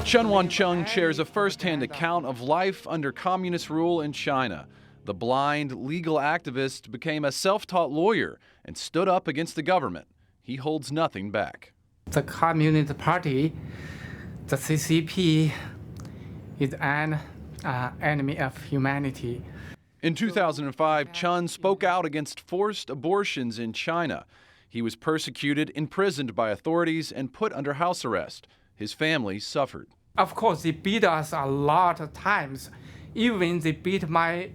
Chen Guangcheng shares a first-hand account of life under communist rule in China. The blind legal activist became a self-taught lawyer and stood up against the government. He holds nothing back. The Communist Party, the CCP, is an enemy of humanity. In 2005, Chen spoke out against forced abortions in China. He was persecuted, imprisoned by authorities, and put under house arrest. His family suffered. Of course, they beat us a lot of times. Even they beat my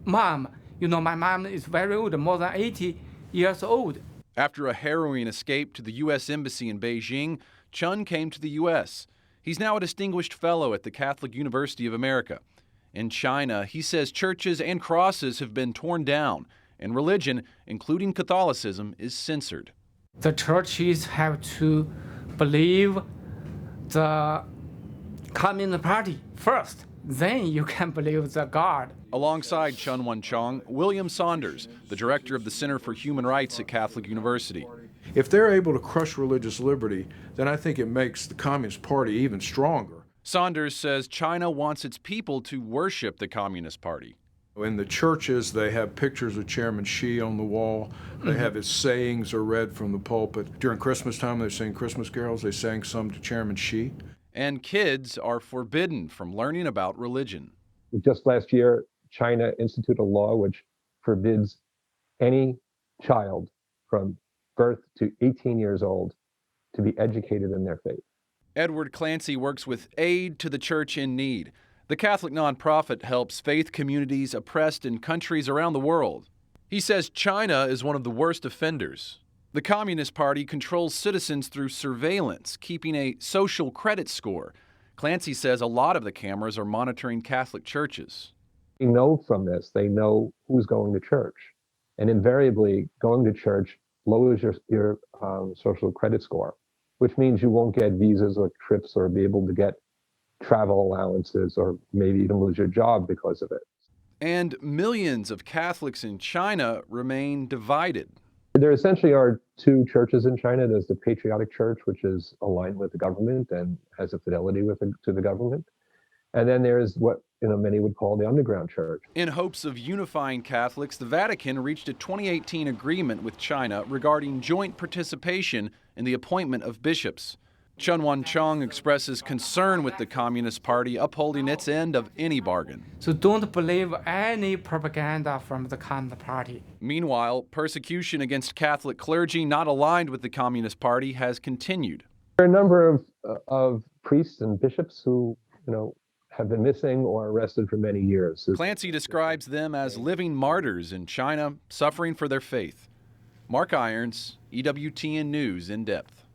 mom. You know, my mom is very old, more than 80 years old. After a harrowing escape to the U.S. Embassy in Beijing, Chen came to the U.S. He's now a distinguished fellow at the Catholic University of America. In China, he says churches and crosses have been torn down, and religion, including Catholicism, is censored. The churches have to believe the Communist Party first. Then you can believe the God. Alongside Chen Guangcheng, William Saunders, the director of the Center for Human Rights at Catholic University. If they're able to crush religious liberty, then I think it makes the Communist Party even stronger. Saunders says China wants its people to worship the Communist Party. In the churches, they have pictures of Chairman Xi on the wall. They have his sayings are read from the pulpit. During Christmas time, they sing Christmas carols. They sang some to Chairman Xi. And kids are forbidden from learning about religion. Just last year, China instituted a law which forbids any child from birth to 18 years old to be educated in their faith. Edward Clancy works with Aid to the Church in Need. The Catholic nonprofit helps faith communities oppressed in countries around the world. He says China is one of the worst offenders. The Communist Party controls citizens through surveillance, keeping a social credit score. Clancy says a lot of the cameras are monitoring Catholic churches. They know from this, they know who's going to church. And invariably, going to church lowers your social credit score, which means you won't get visas or trips or be able to get travel allowances or maybe even lose your job because of it. And millions of Catholics in China remain divided. There essentially are two churches in China. There's the Patriotic Church, which is aligned with the government and has a fidelity to the government. And then there's what many would call the underground church. In hopes of unifying Catholics, the Vatican reached a 2018 agreement with China regarding joint participation in the appointment of bishops. Chen Guangcheng expresses concern with the Communist Party upholding its end of any bargain. So don't believe any propaganda from the Communist Party. Meanwhile, persecution against Catholic clergy not aligned with the Communist Party has continued. There are a number of priests and bishops who, have been missing or arrested for many years. Clancy describes them as living martyrs in China, suffering for their faith. Mark Irons, EWTN News in depth.